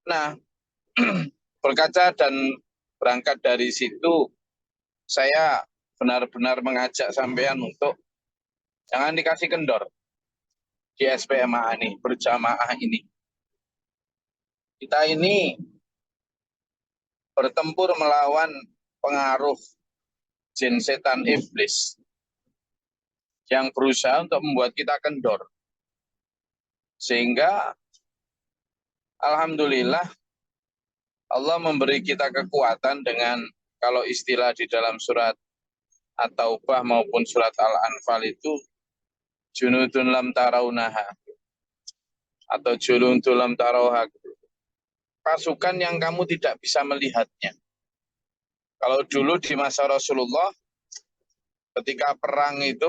Nah, berkaca dan berangkat dari situ, saya benar-benar mengajak sampean untuk jangan dikasih kendor di SPMA ini, berjamaah ini. Kita ini bertempur melawan pengaruh jin setan iblis yang berusaha untuk membuat kita kendor. Sehingga alhamdulillah Allah memberi kita kekuatan dengan, kalau istilah di dalam surat At-Taubah maupun surat Al-Anfal itu junudun lam tarawunaha atau junudun lam tarawha, pasukan yang kamu tidak bisa melihatnya. Kalau dulu di masa Rasulullah ketika perang itu,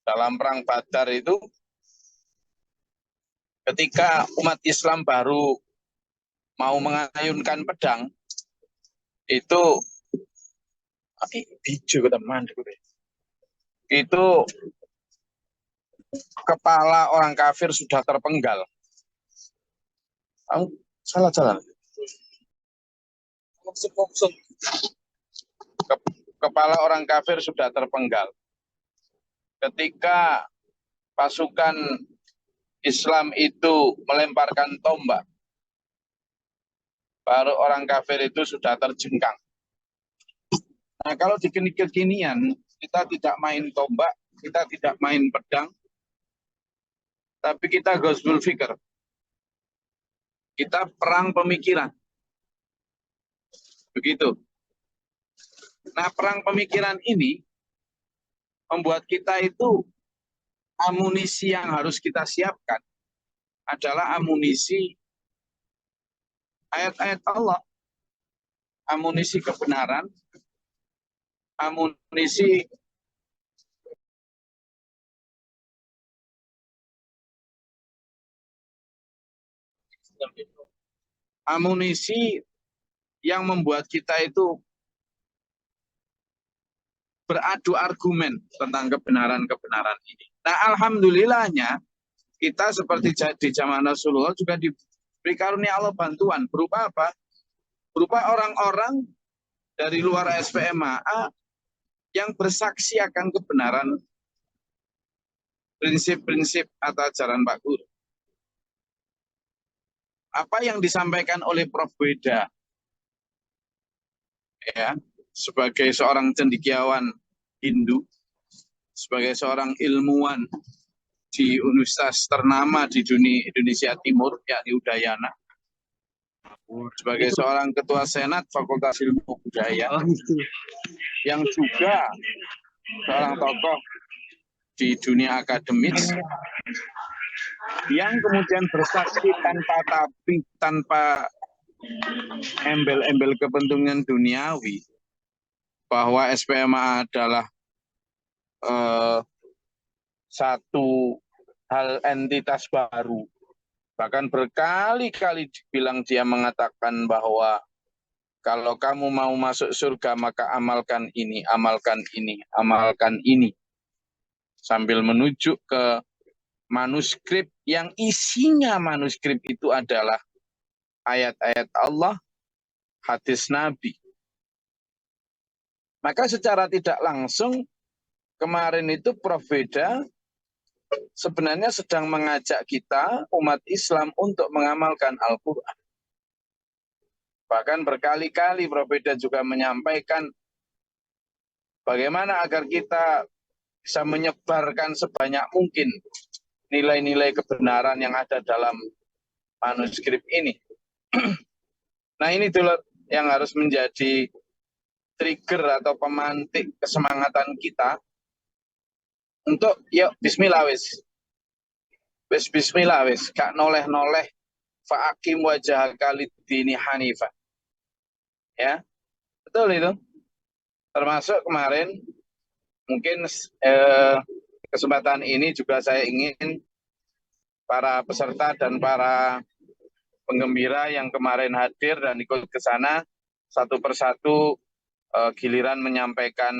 dalam perang Badar itu, ketika umat Islam baru mau mengayunkan pedang, itu biju teman, itu kepala orang kafir sudah terpenggal. Kamu salah jalan. Kepala orang kafir sudah terpenggal. Ketika pasukan Islam itu melemparkan tombak, baru orang kafir itu sudah terjengkang. Nah, kalau di kekinian, kita tidak main tombak, kita tidak main pedang, tapi kita ghazwul fikr. Kita perang pemikiran. Begitu. Nah, perang pemikiran ini membuat kita itu amunisi yang harus kita siapkan adalah amunisi ayat-ayat Allah, amunisi kebenaran, amunisi yang membuat kita itu beradu argumen tentang kebenaran-kebenaran ini. Nah, alhamdulillahnya kita seperti di zaman Rasulullah juga diberi karunia Allah bantuan. Berupa apa? Berupa orang-orang dari luar SPMA yang bersaksi akan kebenaran prinsip-prinsip atau ajaran Pak Guru. Apa yang disampaikan oleh Prof. Weda, ya, sebagai seorang cendekiawan Hindu, sebagai seorang ilmuwan di universitas ternama di Indonesia Timur, yakni Udayana, sebagai seorang ketua Senat Fakultas Ilmu Budaya, yang juga seorang tokoh di dunia akademis, yang kemudian bersaksi tanpa tapi, tanpa embel-embel kepentingan duniawi, bahwa SPMA adalah satu hal entitas baru. Bahkan berkali-kali dibilang, dia mengatakan bahwa kalau kamu mau masuk surga maka amalkan ini, amalkan ini, amalkan ini. Sambil menunjuk ke manuskrip yang isinya manuskrip itu adalah ayat-ayat Allah, hadis Nabi. Maka secara tidak langsung kemarin itu Prof. Weda sebenarnya sedang mengajak kita umat Islam untuk mengamalkan Al-Quran. Bahkan berkali-kali Prof. Weda juga menyampaikan bagaimana agar kita bisa menyebarkan sebanyak mungkin nilai-nilai kebenaran yang ada dalam manuskrip ini. Nah, ini dulu yang harus menjadi trigger atau pemantik kesemangatan kita untuk yuk bismillah wis bismillah wis gak noleh-noleh fa'akim wajah kalidini hanifah. Ya, betul itu. Termasuk kemarin mungkin kesempatan ini juga saya ingin para peserta dan para penggembira yang kemarin hadir dan ikut ke sana satu persatu giliran menyampaikan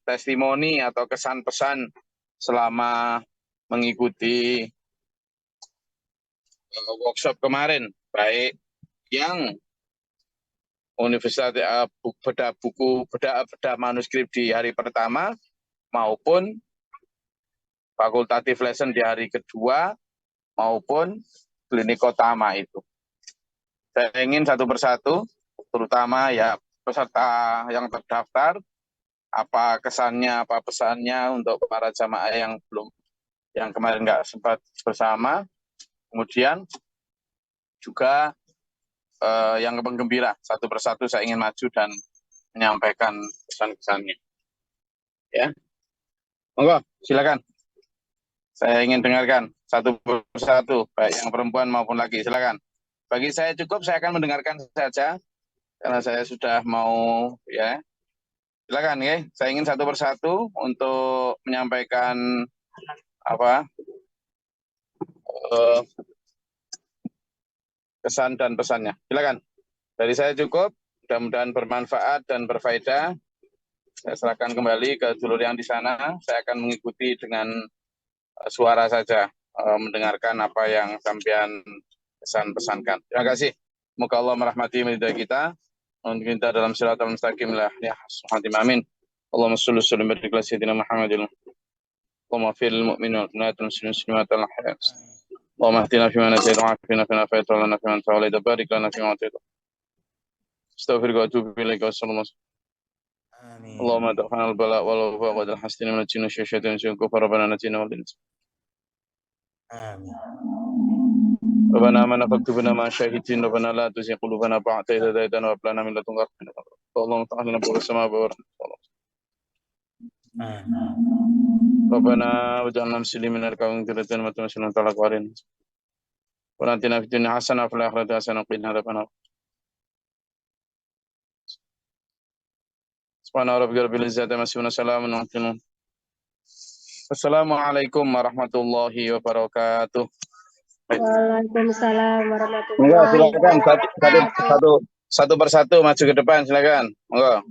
testimoni atau kesan pesan selama mengikuti workshop kemarin, baik yang Universitas beda manuskrip di hari pertama maupun fakultatif lesson di hari kedua maupun klinik utama itu. Saya ingin satu persatu, terutama ya peserta yang terdaftar, apa kesannya, apa pesannya untuk para jamaah yang kemarin nggak sempat bersama. Kemudian juga yang penggembira, satu persatu saya ingin maju dan menyampaikan pesan-pesannya. Ya, monggo, silakan. Saya ingin dengarkan satu persatu, baik yang perempuan maupun laki. Silakan. Bagi saya cukup, saya akan mendengarkan saja karena saya sudah mau ya. Silakan ya. Saya ingin satu persatu untuk menyampaikan apa kesan dan pesannya. Silakan. Dari saya cukup. Mudah-mudahan bermanfaat dan berfaedah. Saya serahkan kembali ke dulur yang di sana. Saya akan mengikuti dengan suara saja, mendengarkan apa yang sampean pesan-pesankan. Terima kasih. Semoga Allah merahmati meridai kita. Untuk kita dalam siratal mustaqim lah. Ya, amin. Allahumma sholli wa sallim ala sayyidina Muhammadin. Allahumma fil mu'minin wal mu'minat wal muslimat wal ahya'i. اللهم اهدنا فيمن هديت وعافنا فيما عافيت وعافنا فيمن توليت وبارك لنا فيما اعطيت استغفرك واتوب اليك وصلى الله اللهم ادفعنا البلاء والوباء والحسن من الجن والشياطين والكفر ربنا نجينا والدنيا ربنا آمنا فاكتبنا مع الشاهدين ربنا لا تزغ قلوبنا بعد إذ هديتنا وهب لنا من لدنك رحمة اللهم افتح لنا أبواب السماء ورحمة ربنا واجعلنا مسلمين لك ومن ذريتنا أمة مسلمة لك وأرنا وآتنا في الدنيا حسنة وفي الآخرة حسنة وقنا عذاب النار سبحان ربك رب العزة عما يصفون وسلام على المرسلين Assalamualaikum warahmatullahi wabarakatuh. Waalaikumsalam warahmatullahi Silakan wabarakatuh. satu persatu maju ke depan, silakan. Monggo.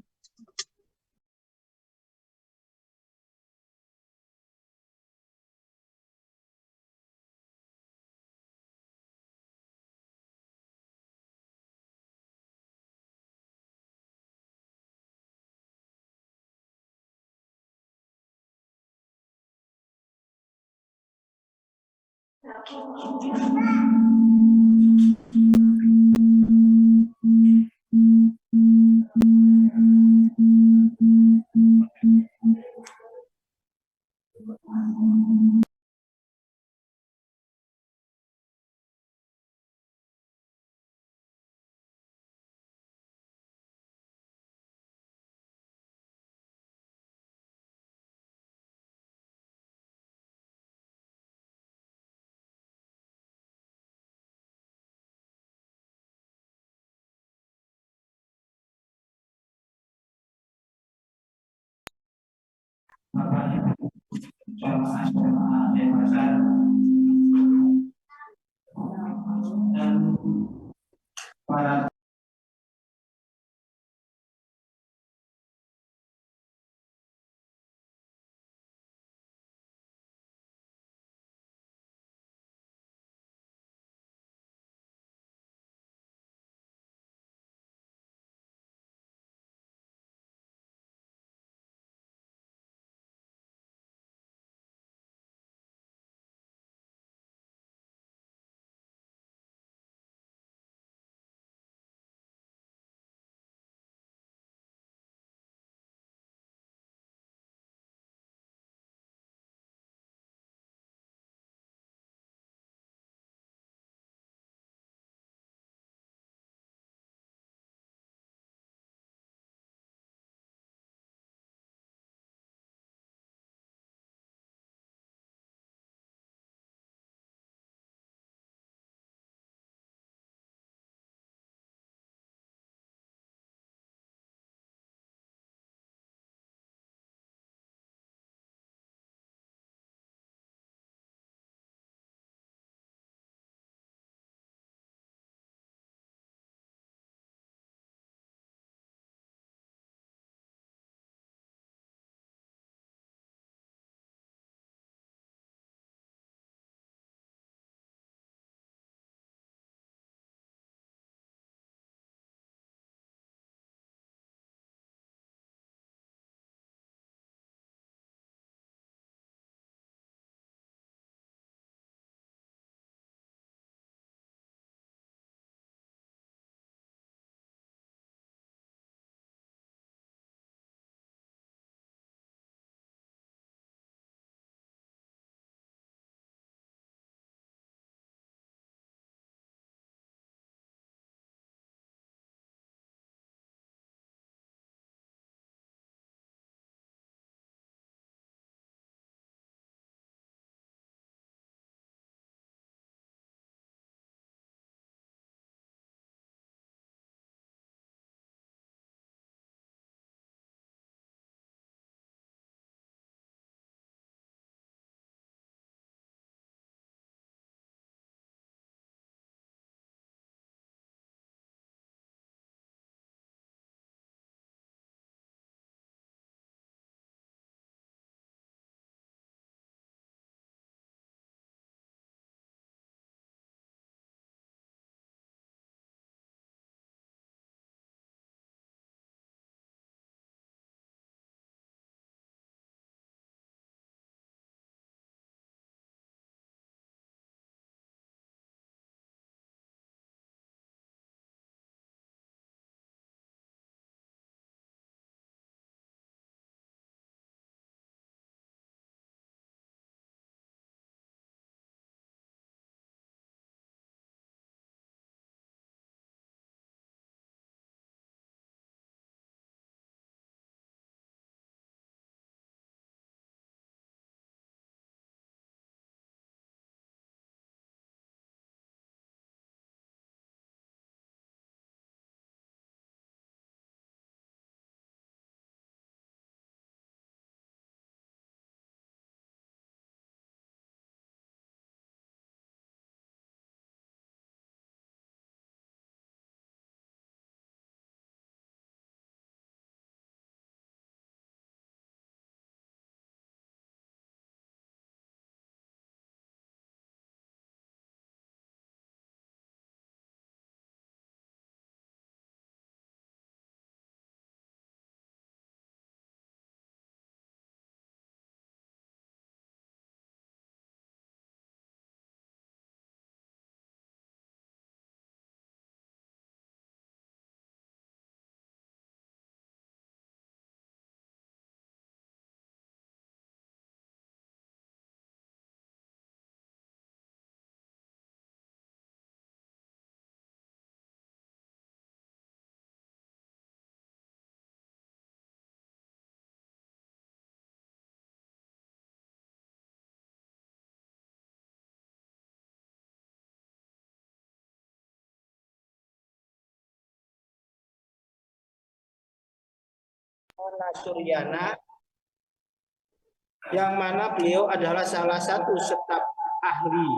Ana Suryana, yang mana beliau adalah salah satu staf ahli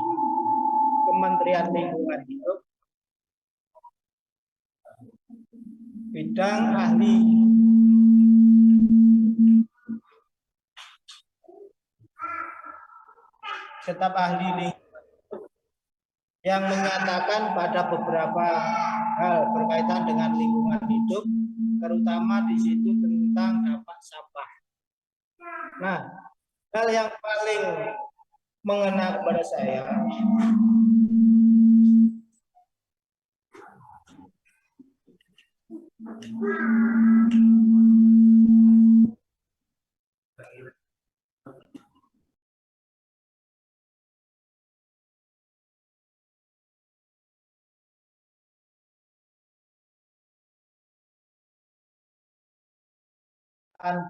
Kementerian Lingkungan Hidup, bidang ahli staf ahli lingkungan, yang menyatakan pada beberapa hal berkaitan dengan lingkungan hidup, terutama di situ tentang dampak sampah. Nah, hal yang paling mengena kepada saya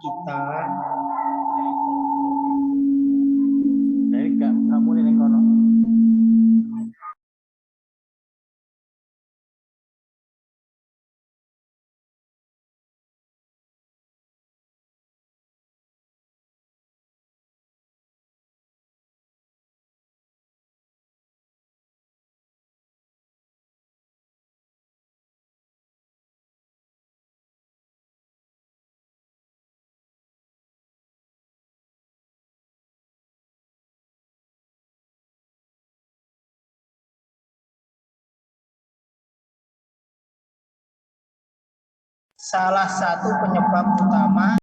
kita Jadi kamu ini kono. salah satu penyebab utama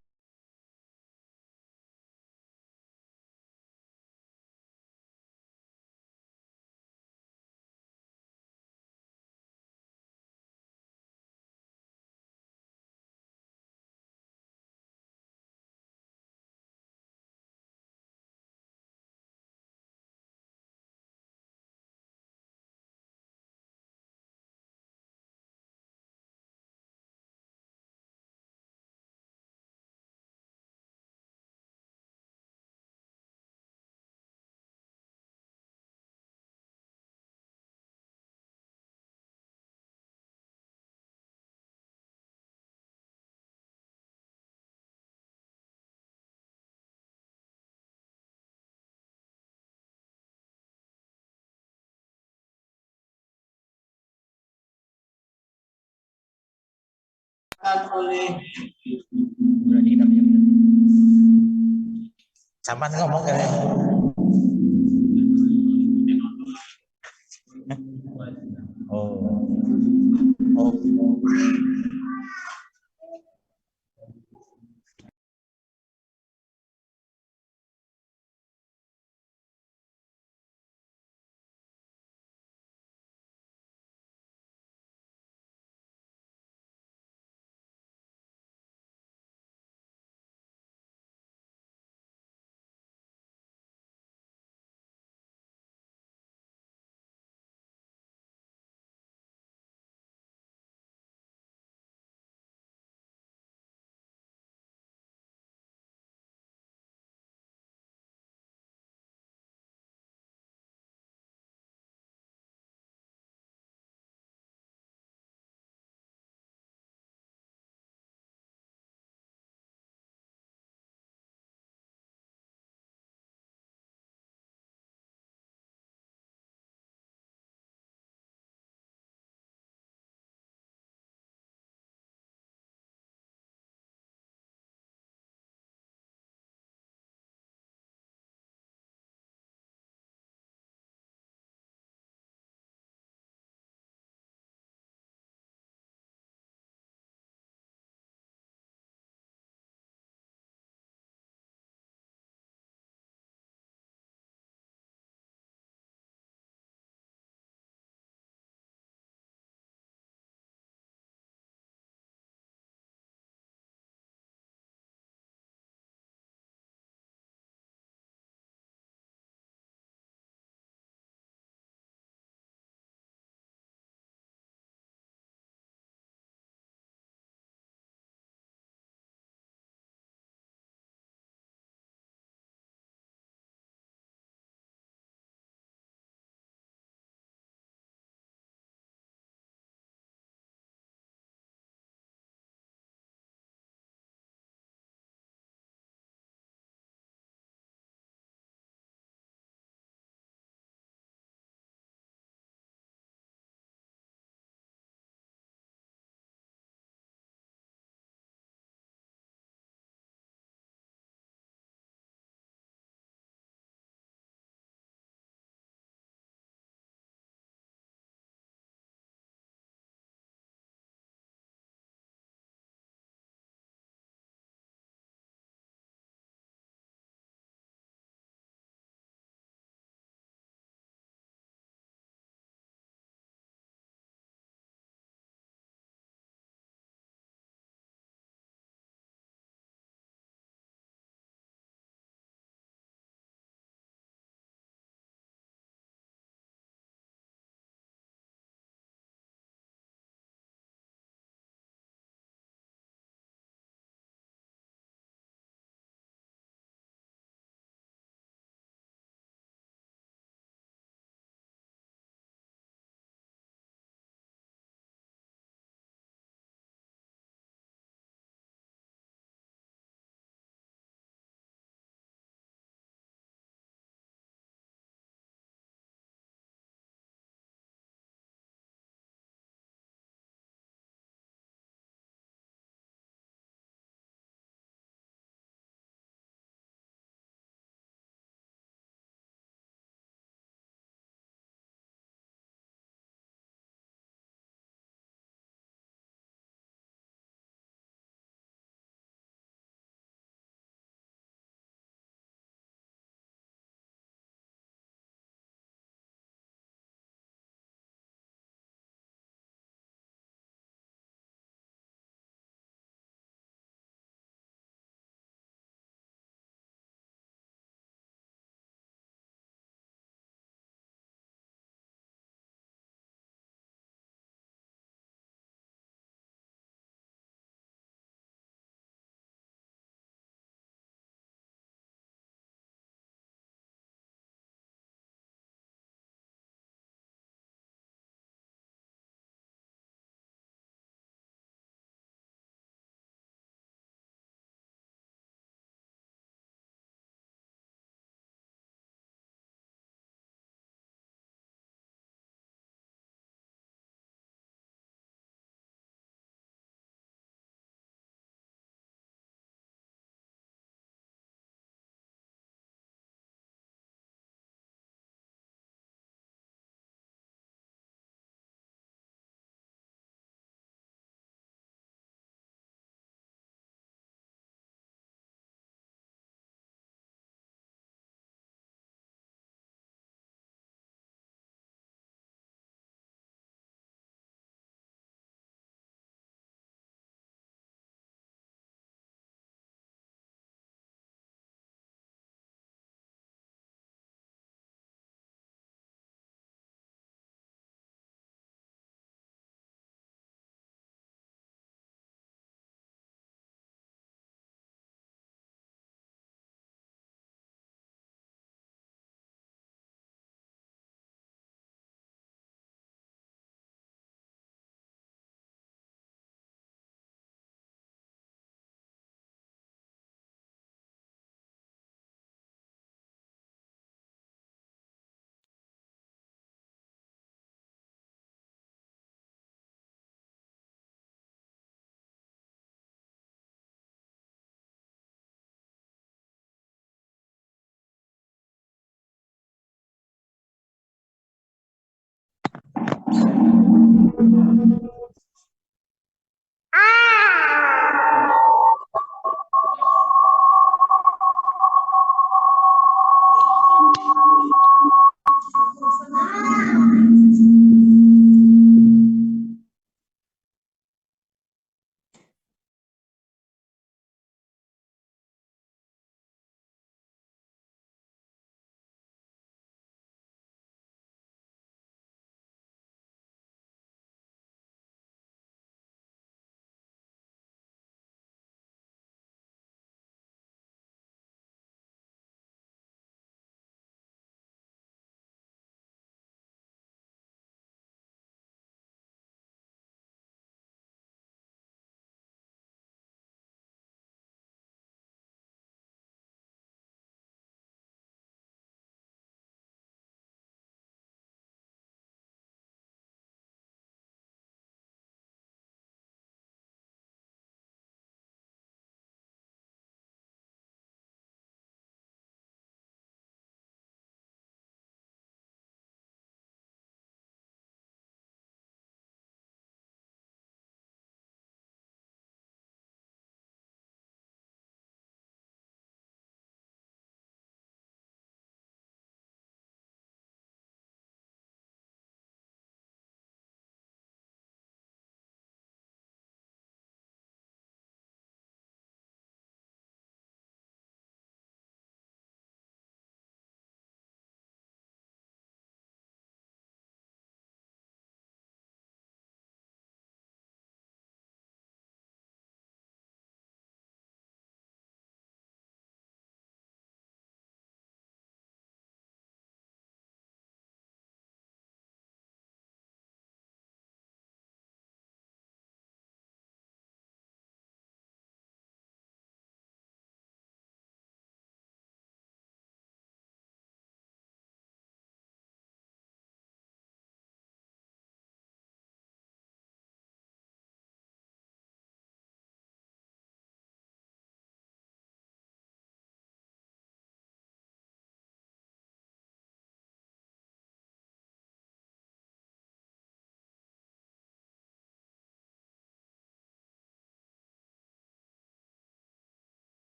oleh Sampai ngomong kan ya. Oh.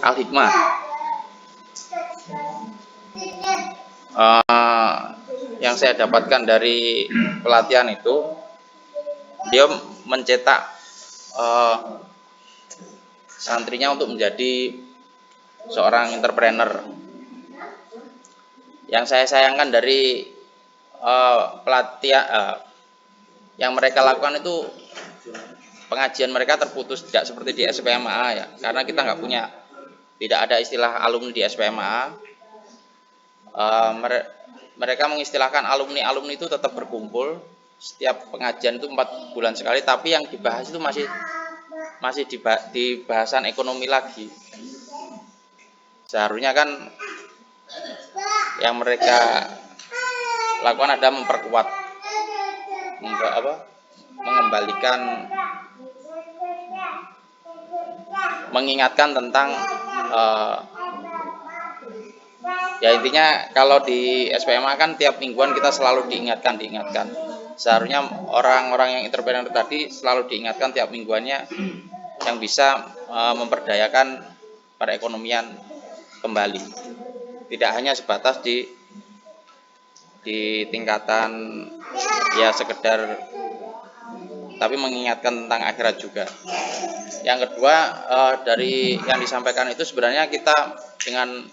Al-Hikmah. Yang yang saya dapatkan dari pelatihan itu, dia mencetak santrinya untuk menjadi seorang entrepreneur. Yang saya sayangkan dari pelatihan yang mereka lakukan itu, pengajian mereka terputus, tidak seperti di SPMA ya, karena kita tidak ada istilah alumni di SPMA. Mereka mengistilahkan alumni itu tetap berkumpul setiap pengajian itu 4 bulan sekali, tapi yang dibahas itu masih di bahasan ekonomi lagi. Seharusnya kan yang mereka lakukan ada memperkuat, mengembalikan, mengingatkan tentang ya intinya kalau di SPMA kan tiap mingguan kita selalu diingatkan. Seharusnya orang-orang yang entrepreneur tadi selalu diingatkan tiap mingguannya yang bisa memperdayakan perekonomian kembali. Tidak hanya sebatas di tingkatan ya sekedar, tapi mengingatkan tentang akhirat juga. Yang kedua, dari yang disampaikan itu sebenarnya kita dengan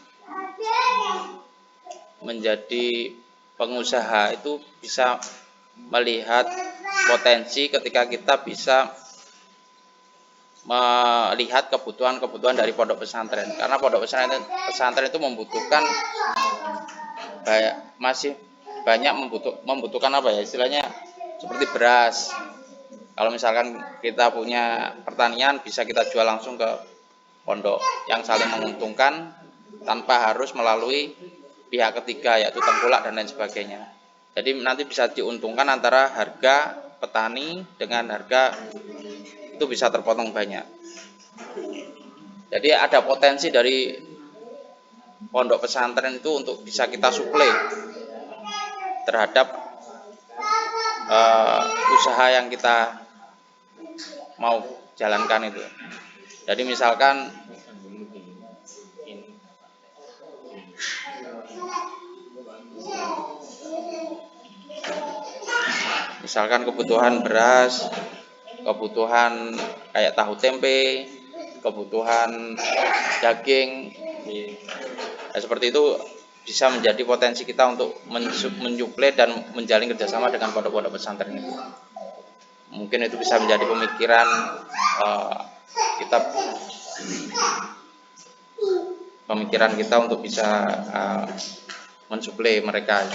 menjadi pengusaha itu bisa melihat potensi ketika kita bisa melihat kebutuhan dari pondok pesantren, karena pondok pesantren itu membutuhkan masih banyak membutuhkan apa ya istilahnya, seperti beras. Kalau misalkan kita punya pertanian, bisa kita jual langsung ke pondok yang saling menguntungkan tanpa harus melalui pihak ketiga yaitu tengkulak dan lain sebagainya. Jadi nanti bisa diuntungkan antara harga petani dengan harga itu bisa terpotong banyak. Jadi ada potensi dari pondok pesantren itu untuk bisa kita suplai terhadap usaha yang kita mau jalankan itu. Jadi misalkan kebutuhan beras, kebutuhan kayak tahu tempe, kebutuhan daging, nah, seperti itu bisa menjadi potensi kita untuk mensuplai dan menjalin kerjasama dengan pondok-pondok pesantren itu. Mungkin itu bisa menjadi pemikiran kita untuk bisa mensuplai mereka.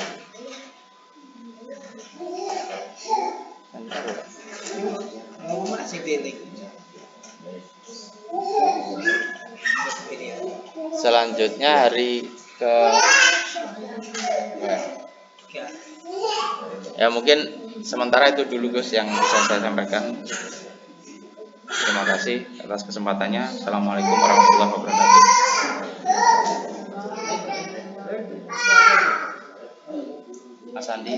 Selanjutnya hari ke ya mungkin sementara itu dulu Gus yang bisa saya sampaikan. Terima kasih atas kesempatannya. Assalamualaikum warahmatullahi wabarakatuh. Mas Andi.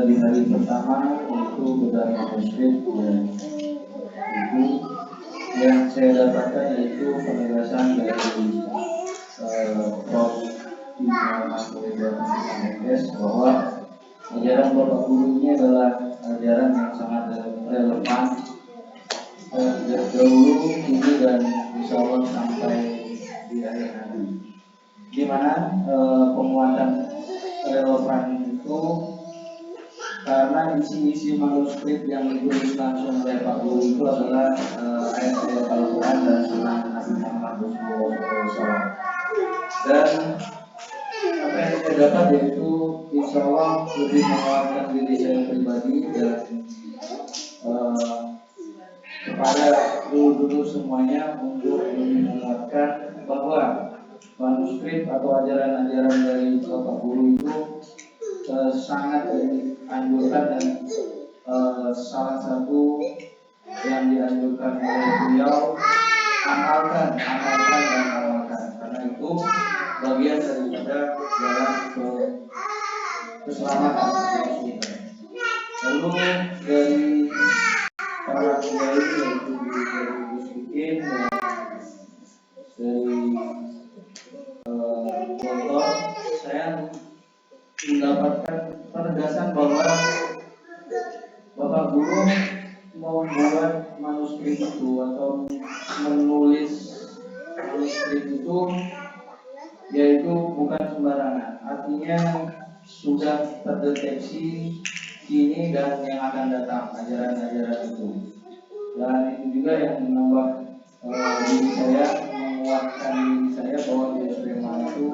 Di hari pertama itu berdasarkan manuskrip dan buku yang saya dapatkan yaitu penegasan dari Prof. MS bahwa ajaran Bapak Guru ini adalah ajaran yang sangat relevan dari dahulu, kini dan insya Allah sampai di akhir nanti. Di mana penguatan relevan itu karena isi manuskrip yang ditulis langsung oleh Pak Guru itu adalah ayat-ayat Al-Quran dan Sunnah Nabi Muhammad SAW. Dan apa yang saya dapat yaitu insya Allah lebih menguatkan diri saya pribadi dan kepada dulu semuanya untuk lebih menguatkan bahwa manuskrip atau ajaran-ajaran dari Bapak Guru itu sangat dianjurkan dan salah satu yang dianjurkan oleh beliau amalkan karena itu bagian dari terhadap jalan keselamatan. Lalu dari para kiai yaitu dari Gus Bikin dan dari Dokter, saya mendapatkan penegasan bahwa Bapak Guru membuat manuskrip itu atau menulis manuskrip itu yaitu bukan sembarangan, artinya sudah terdeteksi kini dan yang akan datang ajaran-ajaran itu, dan itu juga yang menambah diri saya, menguatkan diri saya bahwa SPMA itu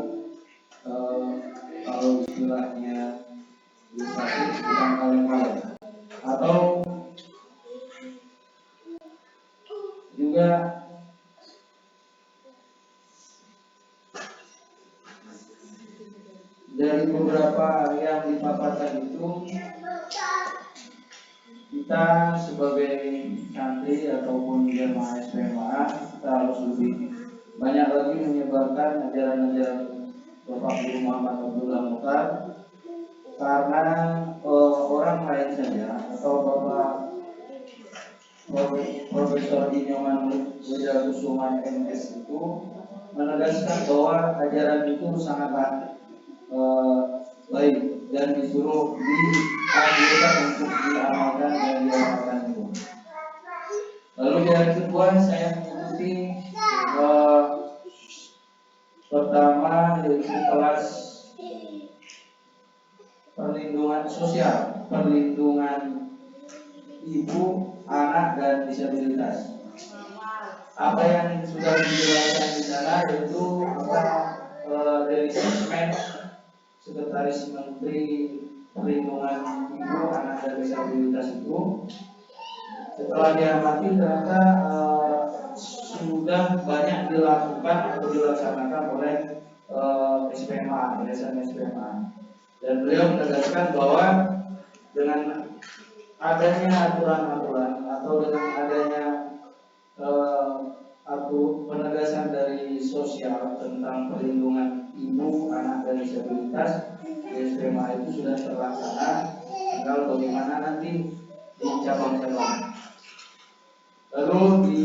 kalau istilahnya bukan kaleng-kaleng, atau juga dari beberapa yang dipaparkan itu, kita sebagai santri ataupun jemaah SPMA kita harus lebih banyak lagi menyebarkan ajaran-ajaran Bapak Guru Muhammad Abdullah Mukhtar, karena orang lain saja atau Bapak Profesor Inyoman Wijakusuma MS itu menegaskan bahwa ajaran itu sangatlah baik dan disuruh dianjurkan untuk diamalkan dan diamalkan itu. Lalu yang kedua saya mengikuti pertama yaitu kelas perlindungan sosial, perlindungan ibu, anak dan disabilitas. Apa yang sudah dijelaskan di sana yaitu dari Sesmen, Sekretaris Menteri Perlindungan Ibu, Anak dan Disabilitas itu, setelah diamati ternyata sudah banyak dilakukan atau dilaksanakan oleh SPMA, Yayasan SPMA. Dan beliau menegaskan bahwa dengan adanya aturan-aturan atau dengan adanya penegasan dari sosial tentang perlindungan ibu, anak dan disabilitas di SPMA itu sudah terlaksana. Tinggal bagaimana nanti di cabang-cabang. Lalu di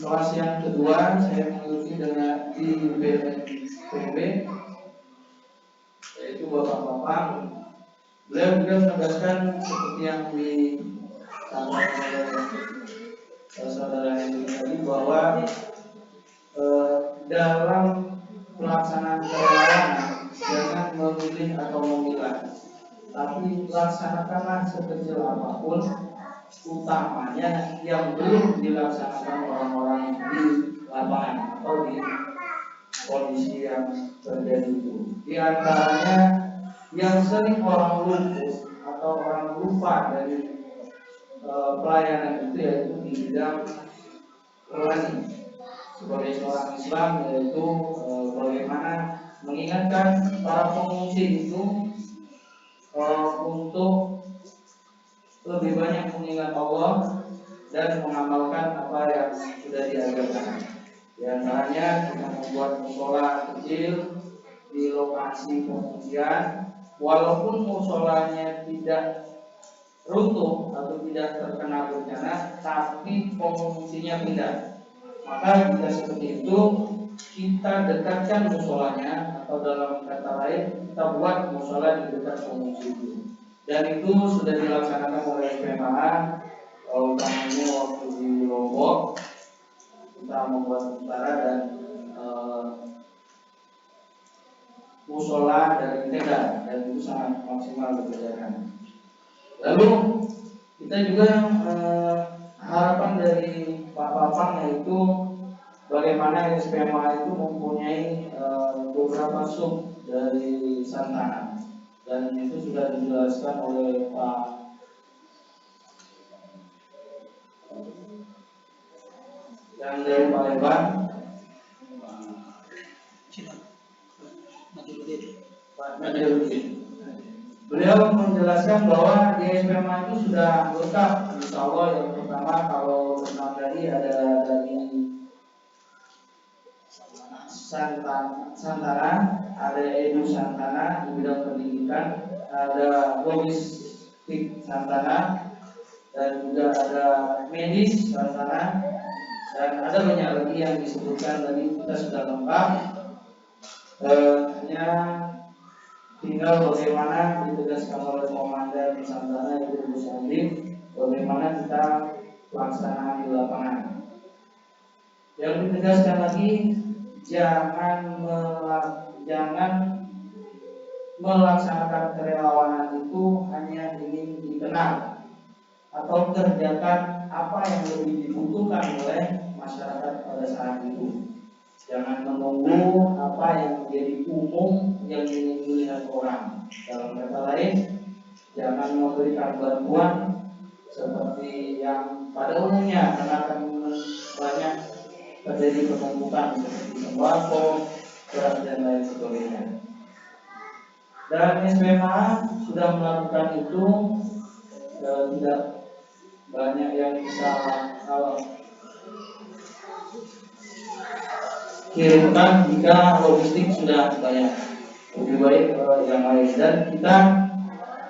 kelas yang kedua saya mengikuti dengan di BNPB, yaitu Bapak-bapak. Beliau juga menegaskan seperti yang disampaikan oleh saudara ini tadi bahwa dalam pelaksanaan kerelawanan jangan memilih atau memilah, tapi laksanakanlah sekecil apapun, utamanya yang belum dilaksanakan orang-orang di lapangan atau di kondisi yang terjadi itu. Di antaranya yang sering orang lumpuh atau orang lupa dari pelayanan itu yaitu di bidang rohani. Sebagai seorang Islam yaitu bagaimana mengingatkan para pengungsi itu untuk lebih banyak mengingat Allah dan mengamalkan apa yang sudah diajarkan. Di antaranya kita membuat musola kecil di lokasi pengungsian, walaupun musolanya tidak runtuh atau tidak terkena bencana, tapi pengungsinya pindah. Maka jika seperti itu, kita dekatkan musolanya, atau dalam kata lain kita buat musola di dekat pengungsi itu. Dan itu sudah dilaksanakan oleh SPMA, utamanya waktu di Lombok kita membuat utara dan musola dari tenda, dan itu sangat maksimal dikerjakan. Lalu kita juga harapan dari Pak Papang yaitu bagaimana SPMA itu mempunyai beberapa sub dari Santana, dan itu sudah dijelaskan oleh Pak yang dari Palembang, Pak Nadirudin. Beliau menjelaskan bahwa di SPMA itu sudah lengkap, insya Allah. Yang pertama kalau tentang tadi ada dari Santana, ada Edu Santana di bidang pendidikan, ada logistik Santana, dan juga ada medis Santana, dan ada banyak lagi yang disebutkan tadi. Kita sudah lengkap. Hanya tinggal bagaimana ditegaskan oleh komandan Santana itu Bu Sandim, bagaimana kita pelaksanaan di lapangan. Yang ditegaskan lagi, jangan melaksanakan kerelawanan itu hanya ingin dikenal atau kerjakan apa yang lebih dibutuhkan oleh masyarakat pada saat itu. Jangan menunggu apa yang menjadi umum yang ingin dilihat orang. Dalam kata lain, jangan memberikan bantuan seperti yang pada umumnya, karena akan banyak terjadi penumpukan seperti sembako, beras dan lain sebagainya. Dan SPMA sudah melakukan itu, tidak banyak yang bisa kirimkan jika logistik sudah banyak. Lebih baik yang lain. Dan kita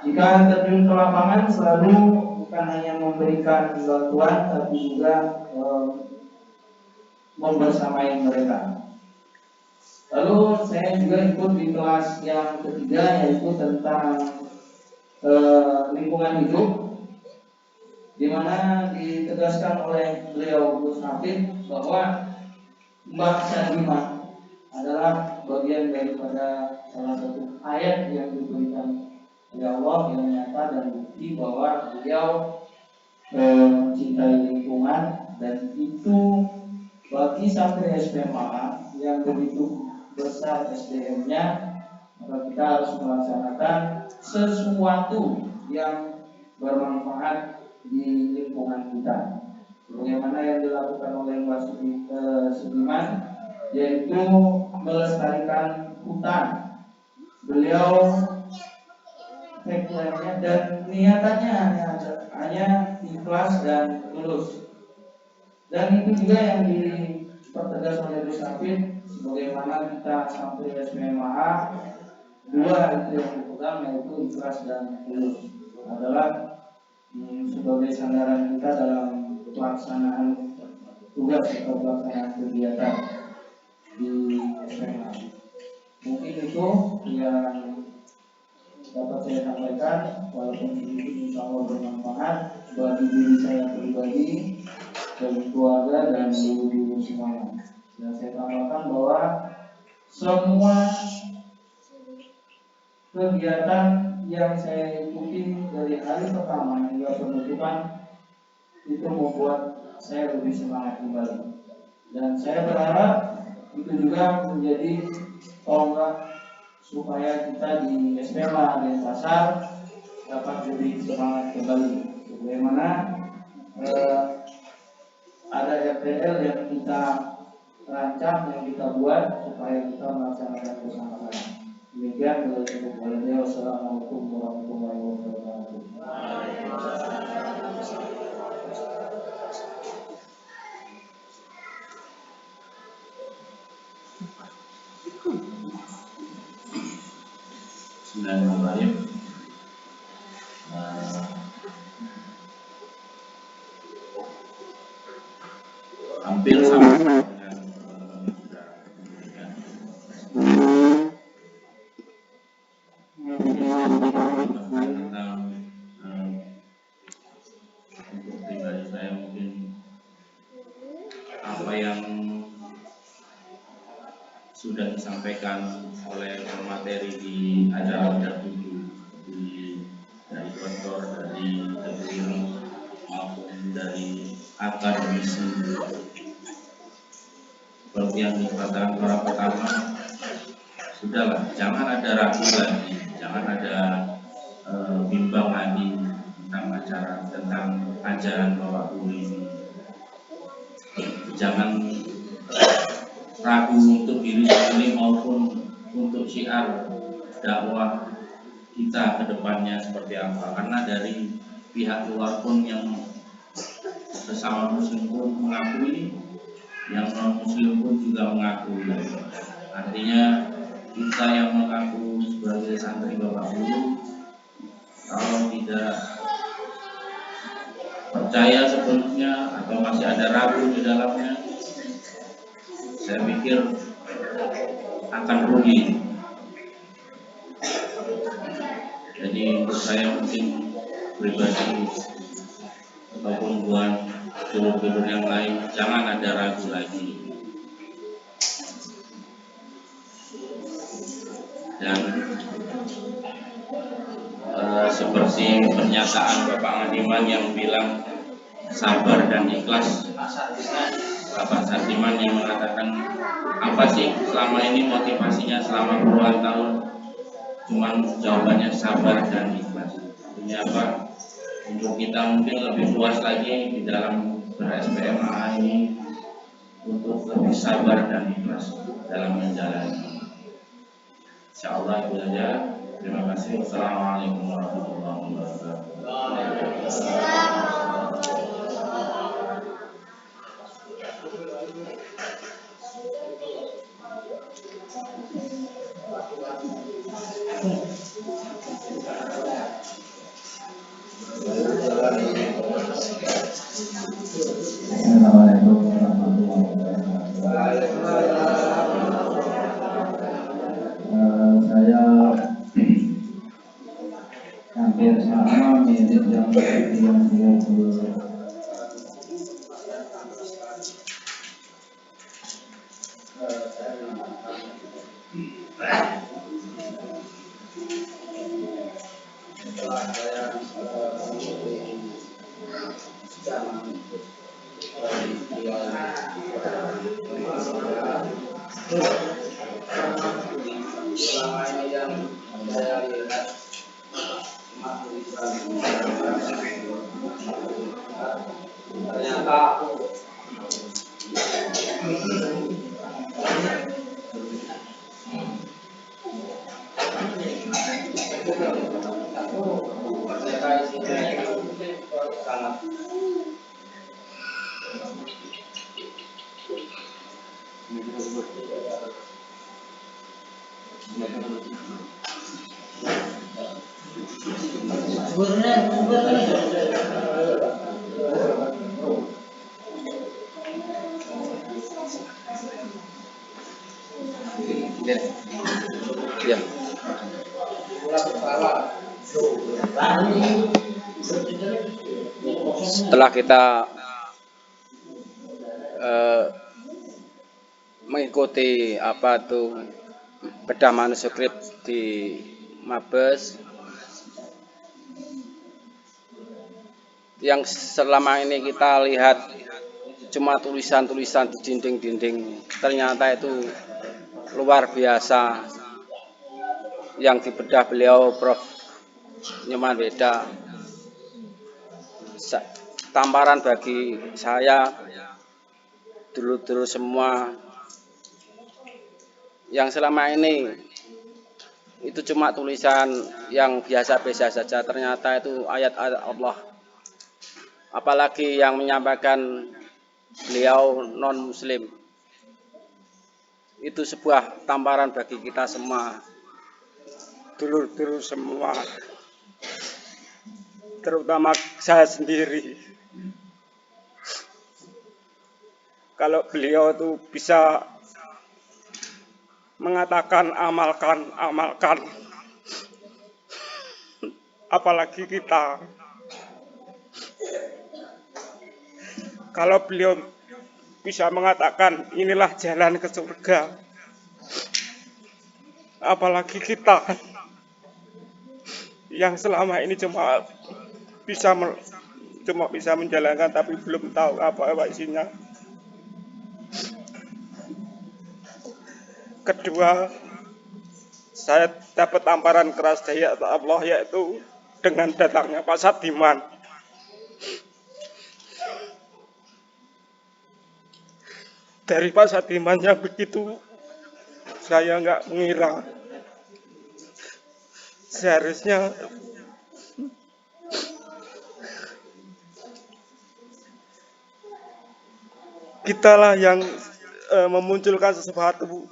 jika terjun ke lapangan selalu bukan hanya memberikan bantuan, tapi juga membersamai mereka. Lalu saya juga ikut di kelas yang ketiga, yaitu tentang lingkungan hidup, di mana ditegaskan oleh beliau Gus Hafid bahwa Mbak Syadimah adalah bagian daripada salah satu ayat yang diberikan oleh Allah yang nyata dan bukti bahwa beliau mencintai lingkungan, dan itu bagi santri SPMA yang begitu besar SDM-nya, maka kita harus melaksanakan sesuatu yang bermanfaat di lingkungan kita. Bagaimana yang dilakukan oleh Mbak Sudiman, yaitu melestarikan hutan. Beliau tagline-nya dan niatannya hanya ikhlas dan tulus. Dan itu juga yang dipertegas oleh Gus Hafid, sebagaimana kita sampai SPMA, dua itu yang dipegang, yaitu ikhlas dan tulus, adalah sebagai sandaran kita dalam pelaksanaan tugas atau pelaksanaan kegiatan di SPMA. Mungkin itu yang dapat saya sampaikan, walaupun sedikit insya Allah bermanfaat bagi diri saya pribadi, bagi keluarga dan guru-guru semuanya. Dan saya tambahkan bahwa semua kegiatan yang saya ikuti dari hari pertama hingga penutupan itu membuat saya lebih semangat kembali. Dan saya berharap itu juga menjadi tonggak supaya kita di SPMA Denpasar dapat lebih semangat kembali. Bagaimana ada RTL yang kita rancang, yang kita buat supaya kita melaksanakan bersama-sama. Demikian, wassalamualaikum warahmatullahi wabarakatuh. Bismillahirrahmanirrahim. Hampir sama dengan tentang untuk pribadi saya, mungkin apa yang sudah disampaikan oleh pemateri di acara pendahulu dari kantor, dari TPI maupun dari akademisi, seperti yang dikatakan para pertama, sudahlah, jangan ada ragu lagi, jangan ada bimbang lagi tentang ajaran Bapak Guru ini. Jangan ragu untuk diri sendiri maupun untuk syiar dakwah kita ke depannya seperti apa, karena dari pihak luar pun yang sesama muslim pun mengakui yang non muslim pun juga mengakui. Artinya kita yang mengaku sebagai santri Bapak Guru, kalau tidak percaya sebelumnya atau masih ada ragu di dalamnya, saya pikir akan rugi. Jadi untuk saya mungkin pribadi ataupun buat guru-guru yang lain, jangan ada ragu lagi. Dan seperti pernyataan Bapak Adiman yang bilang sabar dan ikhlas, Bapak Sardiman yang mengatakan apa sih selama ini motivasinya selama puluhan tahun, cuman jawabannya sabar dan ikhlas. Ini apa? Untuk kita mungkin lebih puas lagi di dalam ber-SPMA ini, untuk lebih sabar dan ikhlas dalam menjalani. Insyaallah itu saja. Terima kasih. Assalamualaikum warahmatullahi wabarakatuh. Assalamualaikum warahmatullahi wabarakatuh. Saya hampir sama mirip yang seperti yang beliau Ya. Setelah kita mengikuti apa tuh bedah manuskrip di Mabes, yang selama ini kita lihat cuma tulisan-tulisan di dinding-dinding, ternyata itu luar biasa yang dibedah beliau Prof. Nyoman Weda. Tamparan bagi saya, dulu-dulu semua yang selama ini itu cuma tulisan yang biasa-biasa saja, ternyata itu ayat-ayat Allah. Apalagi yang menyampaikan beliau non muslim, itu sebuah tamparan bagi kita semua, dulu-dulu semua, terutama saya sendiri. Kalau beliau itu bisa mengatakan amalkan, apalagi kita. Kalau beliau bisa mengatakan inilah jalan ke surga, apalagi kita yang selama ini cuma bisa menjalankan tapi belum tahu apa isinya. Kedua, saya dapat tamparan keras dari Allah, yaitu dengan datangnya Pak Sardiman. Dari Pak Sardiman yang begitu, saya nggak mengira. Seharusnya kitalah yang memunculkan sesuatu.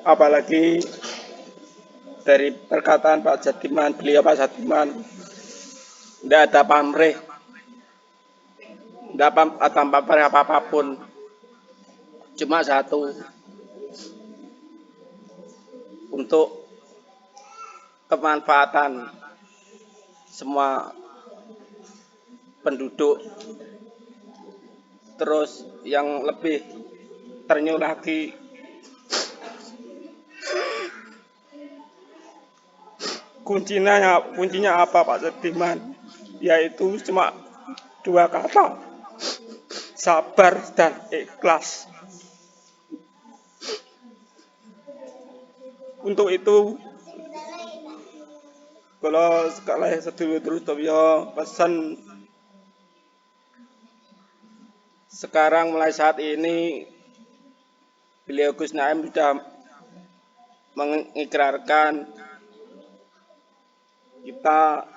Apalagi dari perkataan Pak Jatiman, beliau Pak Jatiman, tidak ada pamrih, tidak ada pamrih apapun, cuma satu, untuk kemanfaatan semua penduduk. Terus yang lebih ternyuh lagi, kuncinya apa Pak Jatiman? Yaitu cuma 2 kata, sabar dan ikhlas. Untuk itu, kalau sekali sedulur terus pesan sekarang mulai saat ini beliau Gus Naim sudah mengikrarkan kita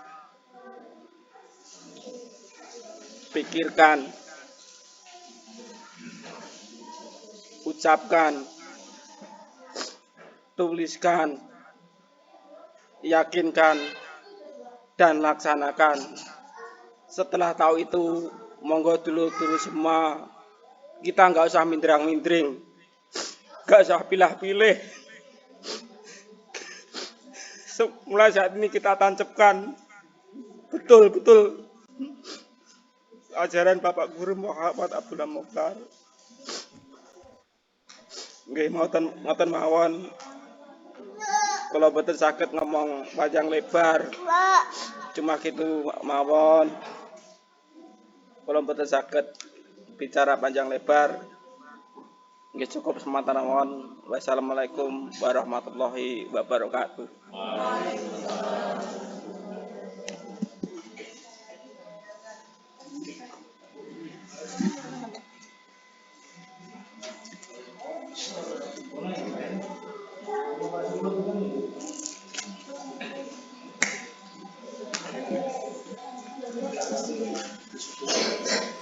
pikirkan, ucapkan, tuliskan, yakinkan, dan laksanakan. Setelah tahu itu, monggo dulu semua, kita nggak usah mindrang-mindring, nggak usah pilih-pilih. Mulai saat ini kita tancapkan betul-betul ajaran Bapak Guru Muhammad Abdullah Mokhtar. Nggih ngoten mawon. Kalau betul sakit ngomong panjang lebar, cuma gitu mawon. Kalau betul sakit bicara panjang lebar, nggih cukup semantan mawon. Wassalamualaikum warahmatullahi wabarakatuh.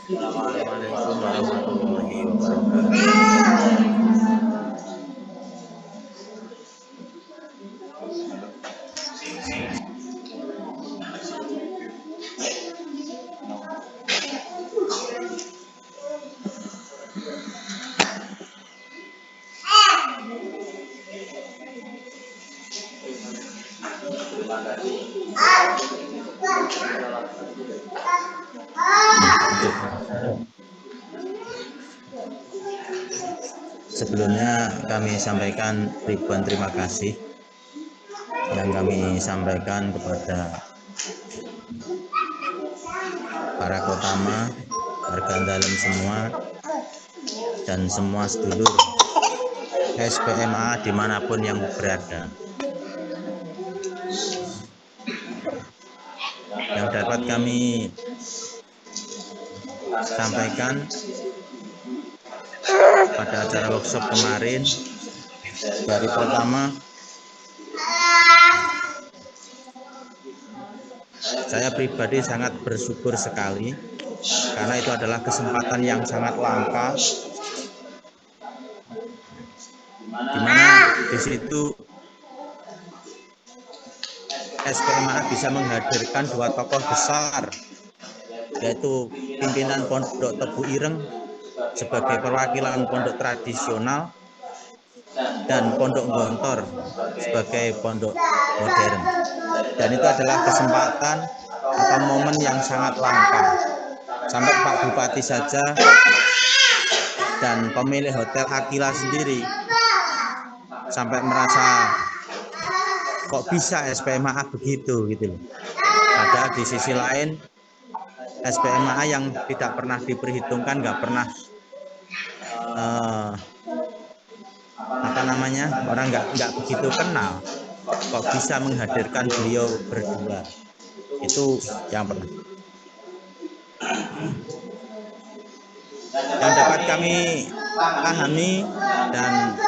Assalamualaikum warahmatullahi wabarakatuh. Sebelumnya kami sampaikan ribuan terima kasih yang kami sampaikan kepada para kotama, warga dalam semua, dan semua sedulur SPMA dimanapun yang berada. Yang dapat kami sampaikan pada acara workshop kemarin, dari pertama saya pribadi sangat bersyukur sekali karena itu adalah kesempatan yang sangat langka, di mana di situ SPMA bisa menghadirkan 2 tokoh besar, yaitu pimpinan Pondok Tebu Ireng sebagai perwakilan pondok tradisional dan Pondok Gontor sebagai pondok modern. Dan itu adalah kesempatan atau momen yang sangat langka. Sampai Pak Bupati saja dan pemilik Hotel Aquila sendiri sampai merasa kok bisa SPMA begitu gitu loh. Padahal di sisi lain SPMA yang tidak pernah diperhitungkan, nggak pernah orang nggak begitu kenal, kok bisa menghadirkan beliau berdua. Itu yang pertama. Yang dapat kami pahami, dan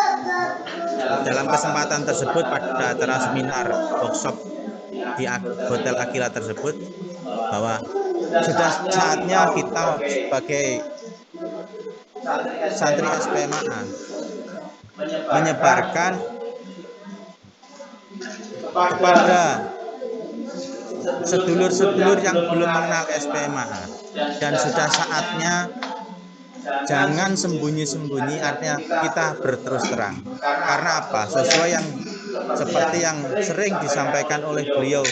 dalam kesempatan tersebut pada acara seminar workshop di Hotel Akila tersebut, bahwa sudah saatnya kita sebagai santri SPMAA menyebarkan kepada sedulur-sedulur yang belum mengenal SPMAA, dan sudah saatnya jangan sembunyi-sembunyi, artinya kita berterus terang. Karena apa? Sesuai yang seperti yang sering disampaikan oleh beliau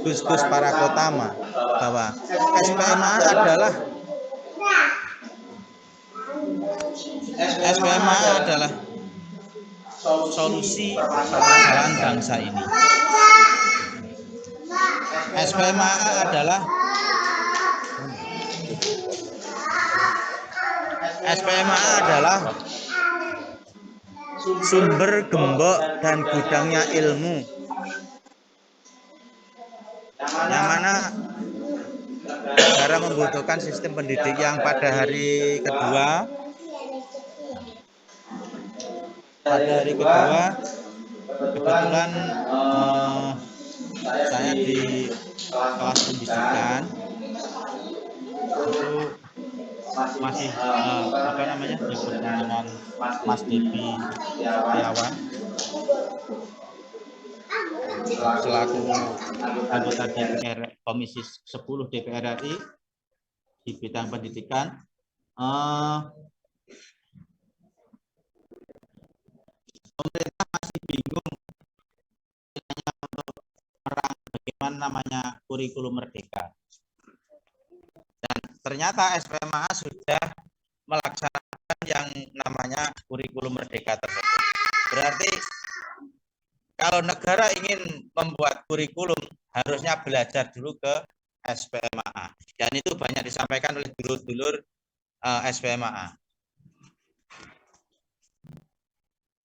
Gus Parakotama, bahwa SPMAA adalah solusi permasalahan bangsa ini. SPMAA adalah sumber gembok dan gudangnya ilmu, yang mana negara membutuhkan sistem pendidik yang pada hari kedua kebetulan saya di kelas pendidikan itu masih disebut dengan Mas Devi Setiawan selaku anggota DPR Komisi 10 DPR RI di bidang pendidikan. Pemerintah masih bingung untuk bagaimana namanya kurikulum merdeka, dan ternyata SPMAA sudah melaksanakan yang namanya kurikulum merdeka tersebut. Berarti kalau negara ingin membuat kurikulum, harusnya belajar dulu ke SPMAA, dan itu banyak disampaikan oleh dulur-dulur SPMAA.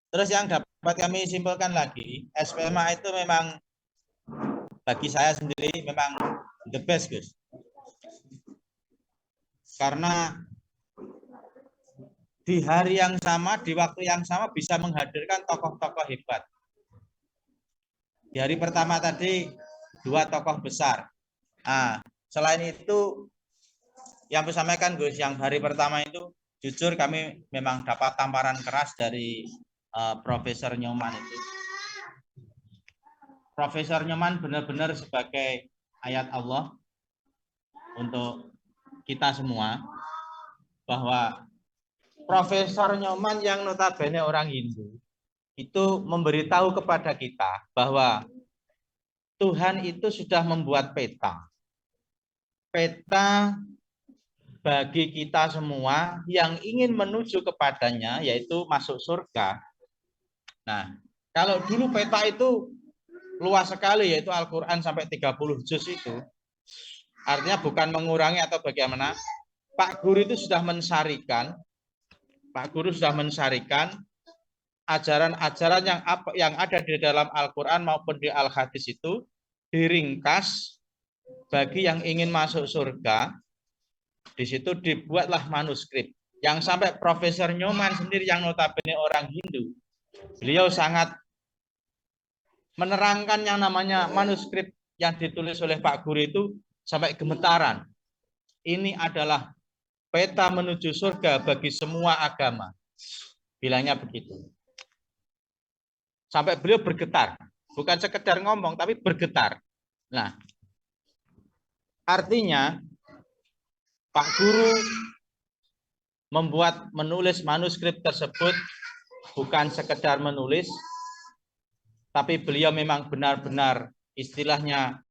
Terus yang dapat kami simpulkan lagi, SPMAA itu memang bagi saya sendiri memang the best, Gus. Karena di hari yang sama, di waktu yang sama bisa menghadirkan tokoh-tokoh hebat. Di hari pertama tadi 2 tokoh besar. Selain itu yang saya sampaikan, Gus, yang hari pertama itu jujur kami memang dapat tamparan keras dari Profesor Nyoman itu. Profesor Nyoman benar-benar sebagai ayat Allah untuk kita semua, bahwa Profesor Nyoman yang notabene orang Hindu itu memberitahu kepada kita bahwa Tuhan itu sudah membuat peta bagi kita semua yang ingin menuju kepadanya, yaitu masuk surga. Nah, kalau dulu peta itu luas sekali, yaitu Al-Quran sampai 30 juz itu, artinya bukan mengurangi atau bagaimana. Pak Guru itu sudah mensarikan, ajaran-ajaran yang ada di dalam Al-Quran maupun di Al-Hadis itu diringkas bagi yang ingin masuk surga. Di situ dibuatlah manuskrip yang sampai Profesor Nyoman sendiri yang notabene orang Hindu, beliau sangat menerangkan yang namanya manuskrip yang ditulis oleh Pak Guru itu sampai gemetaran. Ini adalah peta menuju surga bagi semua agama. Bilangnya begitu. Sampai beliau bergetar. Bukan sekedar ngomong, tapi bergetar. Nah, artinya Pak Guru menulis manuskrip tersebut bukan sekedar menulis, tapi beliau memang benar-benar istilahnya